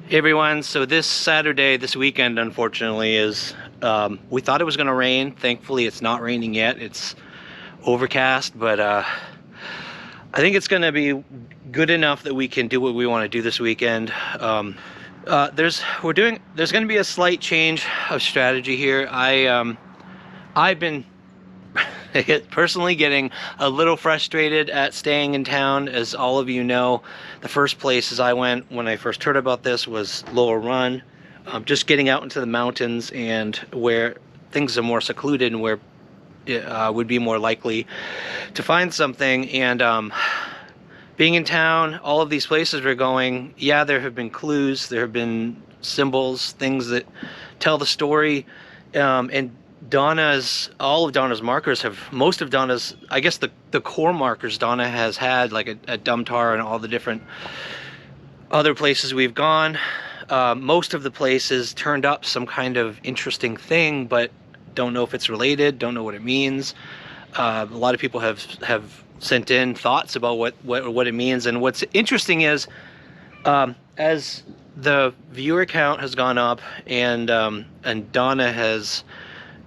Hey everyone, so this Saturday, this weekend, unfortunately, is we thought it was going to rain. Thankfully, it's not raining yet. It's overcast, but I think it's going to be good enough that we can do what we want to do this weekend. There's going to be a slight change of strategy here. I've been personally getting a little frustrated at staying in town. As all of you know, the first places I went when I first heard about this was Lower Run, just getting out into the mountains and where things are more secluded and where it would be more likely to find something. And being in town, all of these places we're going, yeah, there have been clues, there have been symbols, things that tell the story, and all of Donna's markers most of Donna's, I guess the core markers Donna has had, like at Dumtar and all the different other places we've gone, most of the places turned up some kind of interesting thing, but don't know if it's related, don't know what it means. A lot of people have sent in thoughts about what it means. And what's interesting is, as the viewer count has gone up and Donna has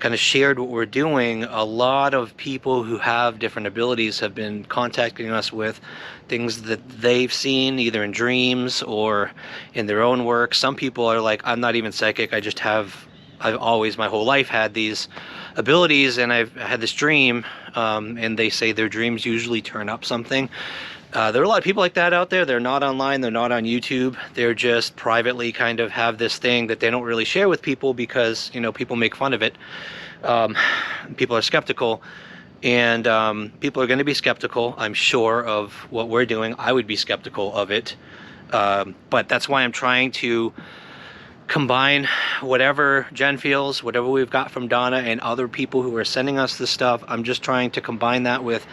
kind of shared what we're doing, a lot of people who have different abilities have been contacting us with things that they've seen either in dreams or in their own work. Some people are like, I'm not even psychic, I've always my whole life had these abilities and I've had this dream, and they say their dreams usually turn up something. There are a lot of people like that out there. They're not online, they're not on YouTube, they're just privately kind of have this thing that they don't really share with people because, you know, people make fun of it. People are skeptical, and people are going to be skeptical, I'm sure, of what we're doing. I would be skeptical of it, but that's why I'm trying to combine whatever Jen feels, whatever we've got from Donna and other people who are sending us this stuff. I'm just trying to combine that with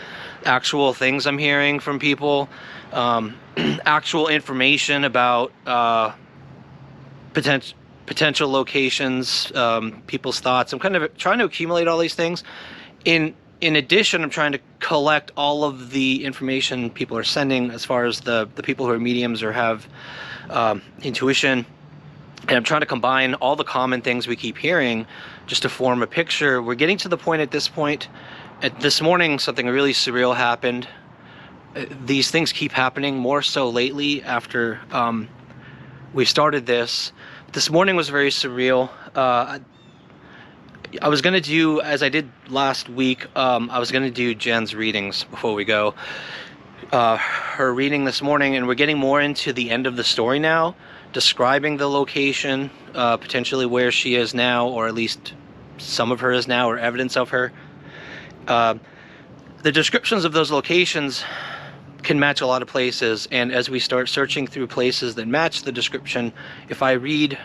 actual things I'm hearing from people, actual information about potential locations, people's thoughts. I'm kind of trying to accumulate all these things. In addition, I'm trying to collect all of the information people are sending as far as the people who are mediums or have intuition. And I'm trying to combine all the common things we keep hearing just to form a picture. We're getting to the point at this point. This morning, something really surreal happened. These things keep happening, more so lately after we started this. This morning was very surreal. I was going to do, as I did last week, I was going to do Jen's readings before we go. Her reading this morning, and we're getting more into the end of the story now, describing the location, potentially where she is now, or at least some of her is now, or evidence of her. The descriptions of those locations can match a lot of places, and as we start searching through places that match the description, if I read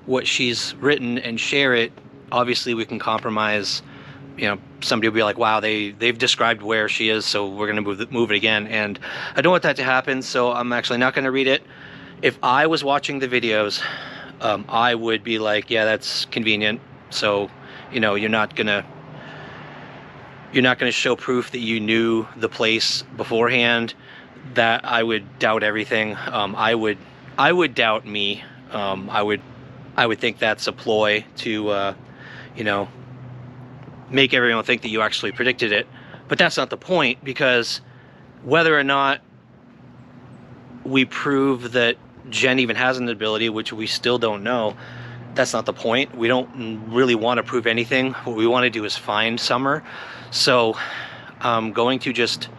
what she's written and share it, obviously we can compromise. You know, somebody will be like, wow, they've described where she is, so we're going to move it again. And I don't want that to happen, so I'm actually not going to read it. If I was watching the videos, I would be like, yeah, that's convenient. So, you know, you're not gonna show proof that you knew the place beforehand. That I would doubt everything. I would doubt me. I would think that's a ploy to, you know, make everyone think that you actually predicted it. But that's not the point, because whether or not we prove that Jen even has an ability, which we still don't know, that's not the point. We don't really want to prove anything. What we want to do is find Summer. So I'm going to just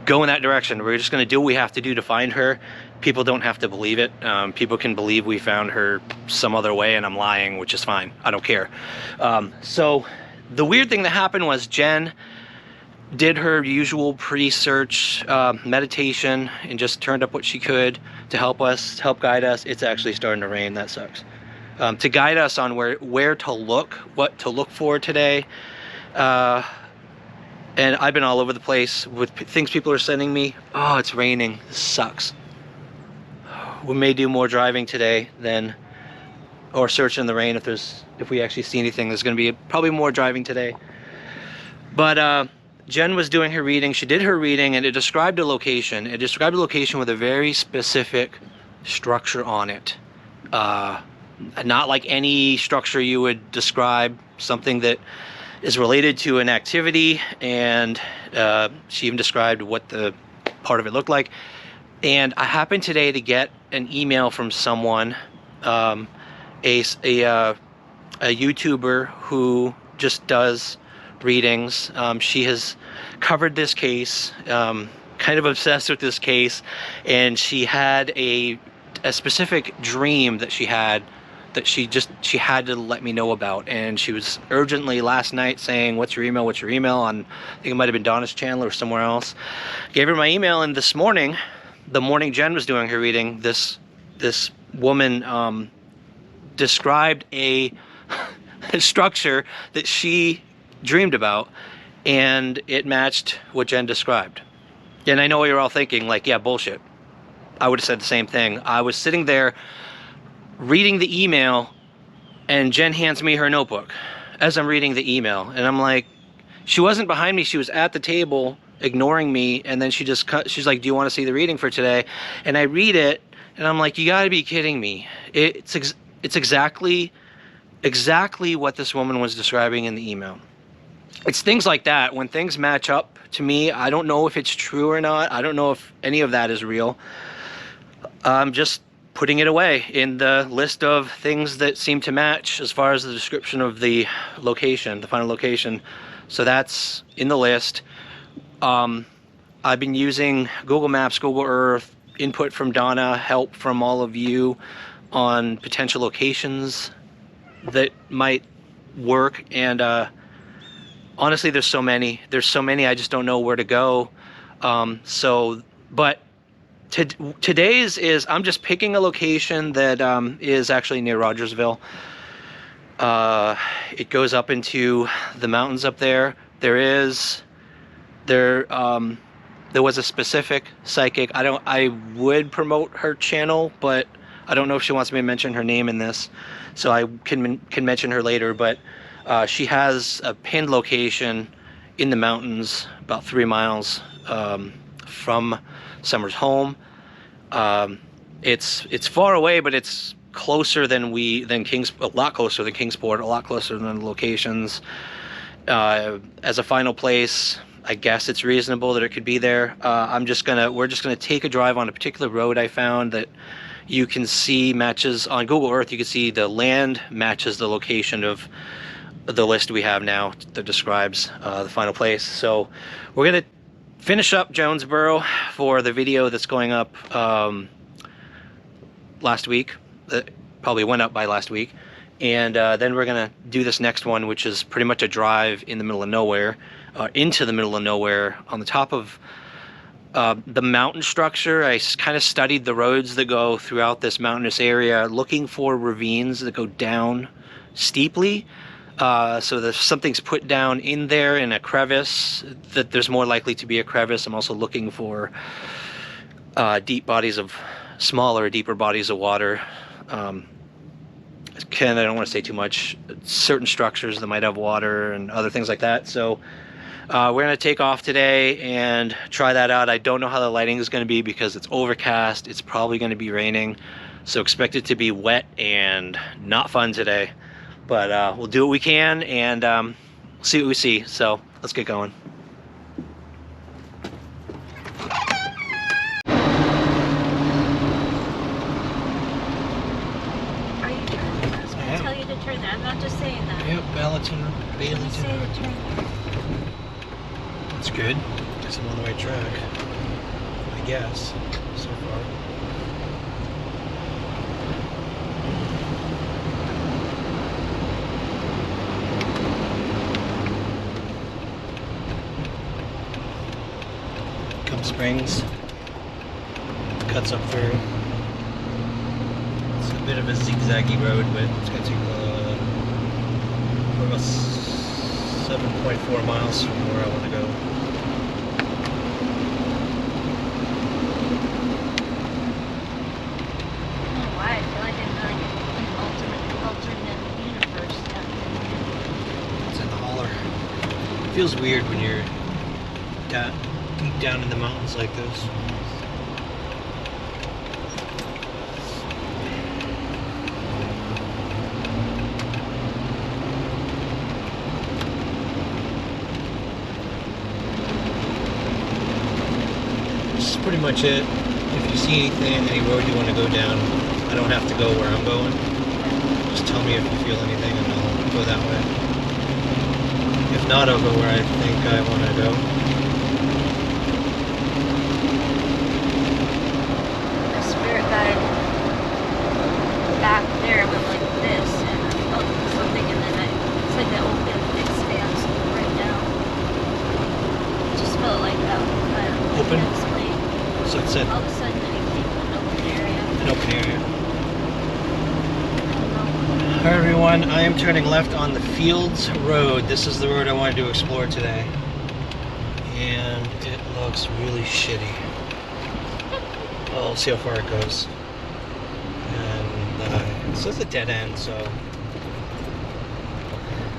go in that direction. We're just going to do what we have to do to find her. People don't have to believe it. People can believe we found her some other way and I'm lying, which is fine. I don't care. So the weird thing that happened was Jen did her usual pre-search meditation and just turned up what she could to help guide us. It's actually starting to rain, that sucks. To guide us on where to look, what to look for today. And I've been all over the place with things people are sending me. Oh, it's raining, this sucks. We may do more driving today or search in the rain if we actually see anything. There's gonna be probably more driving today. But Jen was doing her reading. She did her reading and it described a location. It described a location with a very specific structure on it. not like any structure you would describe, something that is related to an activity, and she even described what the part of it looked like. And I happened today to get an email from someone, a YouTuber who just does readings. She has covered this case, kind of obsessed with this case, and she had a specific dream that she had that she had to let me know about, and she was urgently last night saying, what's your email, on, I think it might have been Donna's channel or somewhere else. Gave her my email, and this morning, the morning Jen was doing her reading, this woman described a structure that she dreamed about, and it matched what Jen described. And I know what you're all thinking, like, yeah, bullshit. I would have said the same thing. I was sitting there reading the email, and Jen hands me her notebook as I'm reading the email, and I'm like, she wasn't behind me, she was at the table ignoring me, and then she's like, do you want to see the reading for today? And I read it, and I'm like, you gotta be kidding me. It's exactly what this woman was describing in the email. It's things like that, when things match up to me, I don't know if it's true or not, I don't know if any of that is real. I'm just putting it away in the list of things that seem to match as far as the description of the location, the final location. So that's in the list. I've been using Google Maps, Google Earth, input from Donna, help from all of you on potential locations that might work. And honestly, there's so many, I just don't know where to go. But today's is, I'm just picking a location that is actually near Rogersville. It goes up into the mountains up there. There was a specific psychic. I would promote her channel, but I don't know if she wants me to mention her name in this, so I can mention her later. But she has a pinned location in the mountains, about 3 miles from Summer's home. It's far away, but it's closer than a lot closer than Kingsport, a lot closer than the locations. As a final place, I guess it's reasonable that it could be there. We're just gonna take a drive on a particular road I found that you can see matches on Google Earth. You can see the land matches the location of the list we have now that describes the final place. So we're gonna finish up Jonesboro for the video that's going up last week. That probably went up by last week. And then we're gonna do this next one, which is pretty much a drive in the middle of nowhere, into the middle of nowhere on the top of the mountain structure. I kind of studied the roads that go throughout this mountainous area, looking for ravines that go down steeply. So there's something's put down in there in a crevice, that there's more likely to be a crevice. I'm also looking for smaller, deeper bodies of water. I don't want to say too much, certain structures that might have water and other things like that. So we're going to take off today and try that out. I don't know how the lighting is going to be because it's overcast. It's probably going to be raining. So expect it to be wet and not fun today. But we'll do what we can and see what we see. So let's get going. Turn that. I'm not just saying that. Yep, Baileyton. Say to turn. That's good. Guess I'm on the right track. I guess, so far. Come Springs. Cuts up through. It's a bit of a zigzaggy road, but it's going to take about 7.4 miles from where I want to go. I don't know why I feel like I'm like an alternate universe. It's in the holler. It feels weird when you're deep down in the mountains like this. much it. If you see anything, any road you want to go down, I don't have to go where I'm going. Just tell me if you feel anything and I'll go that way. If not, I'll go where I think I want to go. The spirit guide back there went like this, and I felt something, and then it's like that open expanse right now. It just felt like that kind of Open? explain. So it said All of a sudden it became an open area. an open area. I don't know. Hi everyone, I am turning left on the Fields Road. This is the road I wanted to explore today. And it looks really shitty. Well, we'll see how far it goes. And it says a dead end, so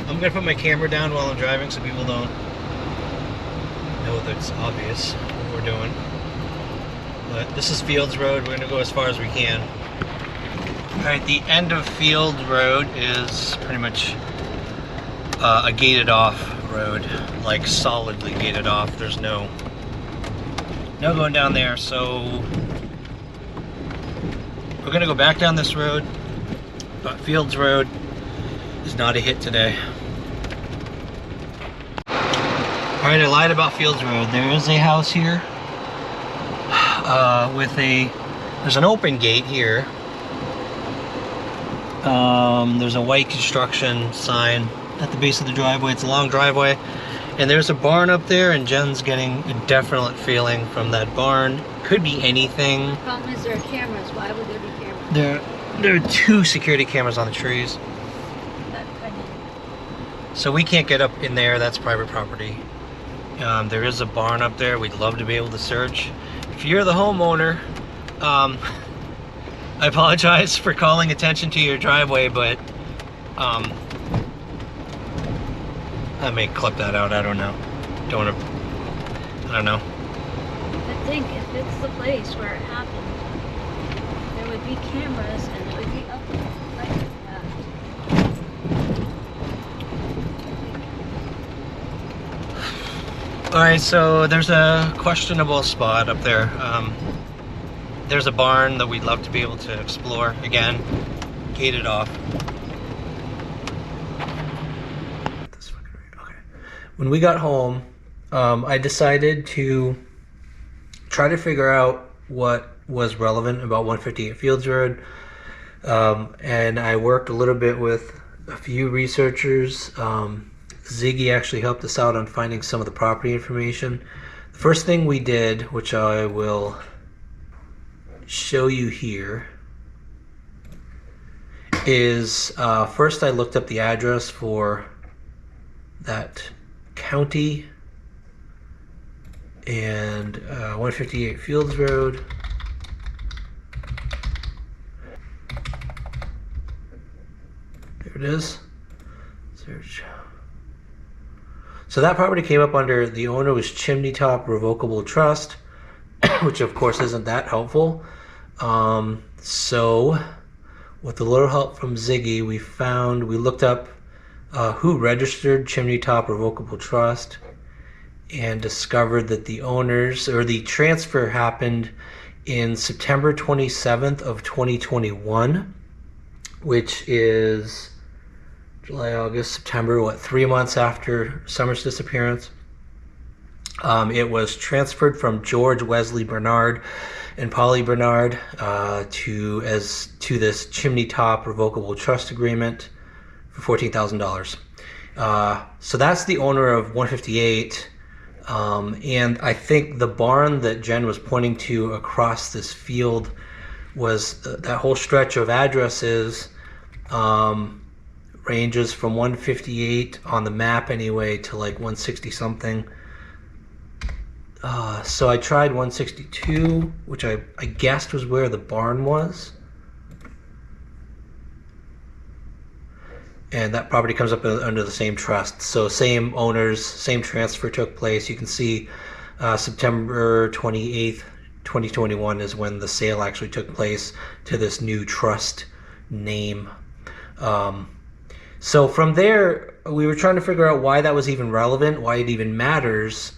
I'm gonna put my camera down while I'm driving so people don't know that it's obvious what we're doing. But this is Fields Road. We're gonna go as far as we can. Alright, the end of Field Road is pretty much a gated off road, like solidly gated off. There's no going down there, so we're gonna go back down this road, but Fields Road is not a hit today. Alright, I lied about Fields Road. There is a house here there's an open gate here. There's a white construction sign at the base of the driveway. It's a long driveway, and there's a barn up there, and Jen's getting a definite feeling from that barn. Could be anything. The problem is there are cameras. Why would there be cameras? There are 2 security cameras on the trees, That kind of. so we can't get up in there. That's private property. There is a barn up there. We'd love to be able to search. If you're the homeowner, I apologize for calling attention to your driveway, but I may clip that out. I don't know. I don't know. I think if it's the place where it happened, there would be cameras and it would be up like that. Alright, so there's a questionable spot up there. There's a barn that we'd love to be able to explore. Again, gated off. Okay. When we got home, I decided to try to figure out what was relevant about 158 Fields Road. And I worked a little bit with a few researchers. Ziggy actually helped us out on finding some of the property information. The first thing we did, which I will show you here, is first I looked up the address for that county, and 158 Fields Road. There it is. Search. So that property came up under, the owner was Chimney Top Revocable Trust, which of course isn't that helpful. So with a little help from Ziggy, we looked up who registered Chimney Top Revocable Trust, and discovered that the owners, or the transfer, happened in September 27th of 2021, which is July, August, September, 3 months after Summer's disappearance. It was transferred from George Wesley Bernard and Polly Bernard to this Chimney Top Revocable Trust Agreement for $14,000. So that's the owner of 158. And I think the barn that Jen was pointing to across this field was that whole stretch of addresses. Ranges from 158 on the map anyway to like 160 something. So I tried 162, which I guessed was where the barn was. And that property comes up under the same trust. So same owners, same transfer took place. You can see September 28th, 2021 is when the sale actually took place to this new trust name. So from there, we were trying to figure out why that was even relevant, why it even matters.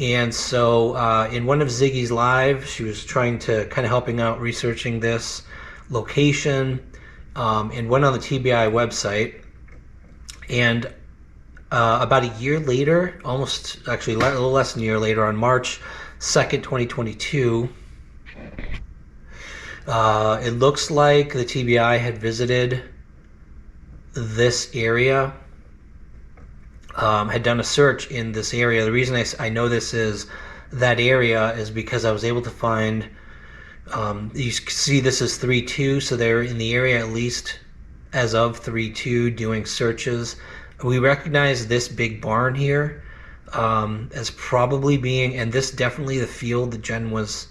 And so in one of Ziggy's live, she was trying to kind of helping out researching this location, and went on the TBI website. And about a year later, almost actually a little less than a year later, on March 2nd, 2022, it looks like the TBI had visited this area, had done a search in this area. The reason I know this is that area is because I was able to find, you see this is 3-2, so they're in the area at least as of 3-2 doing searches. We recognize this big barn here as probably being, and this definitely the field that Jen was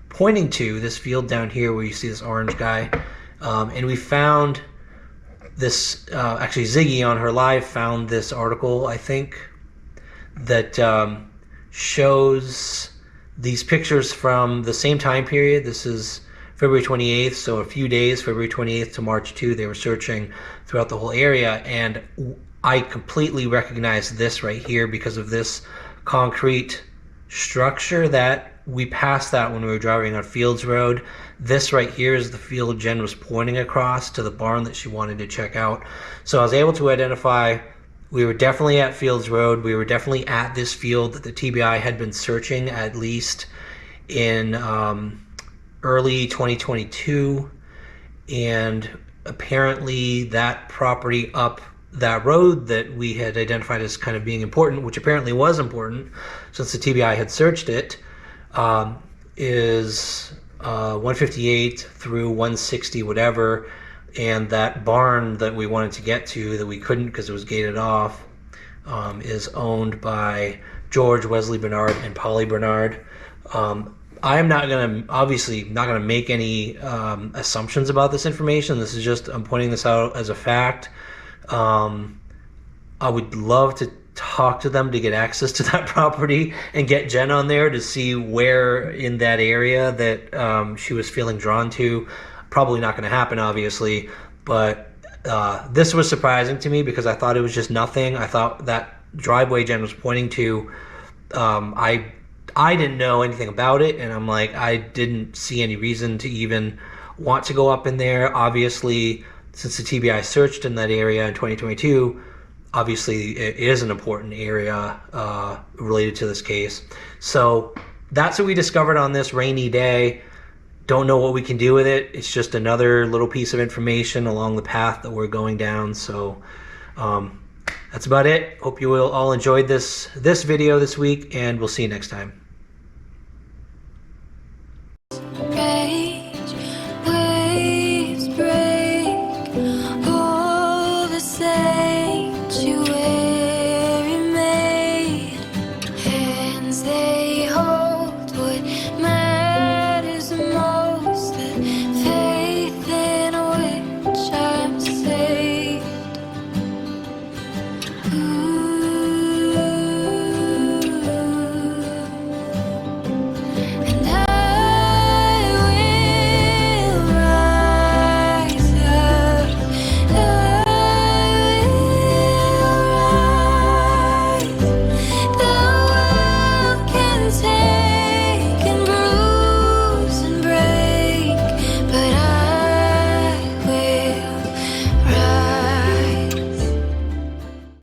pointing to, this field down here where you see this orange guy. And we found this, actually Ziggy on her live found this article, I think, that shows these pictures from the same time period. This is February 28th, so a few days, February 28th to March 2, they were searching throughout the whole area, and I completely recognize this right here because of this concrete structure that we passed that when we were driving on Fields Road. This right here is the field Jen was pointing across to the barn that she wanted to check out. So I was able to identify we were definitely at Fields Road. We were definitely at this field that the TBI had been searching at least in early 2022. And apparently that property up that road that we had identified as kind of being important, which apparently was important since the TBI had searched it, is 158 through 160 whatever, and that barn that we wanted to get to that we couldn't because it was gated off is owned by George Wesley Bernard and Polly Bernard. I am not going to, obviously not going to make any assumptions about this information. This is just, I'm pointing this out as a fact. I would love to talk to them to get access to that property and get Jen on there to see where in that area that she was feeling drawn to. Probably not going to happen, obviously, but this was surprising to me because I thought it was just nothing. I thought that driveway Jen was pointing to, I didn't know anything about it, and I'm like, I didn't see any reason to even want to go up in there. Obviously, since the TBI searched in that area in 2022, obviously it is an important area related to this case. So that's what we discovered on this rainy day. Don't know what we can do with it. It's just another little piece of information along the path that we're going down. So that's about it. Hope you all enjoyed this video this week, and we'll see you next time.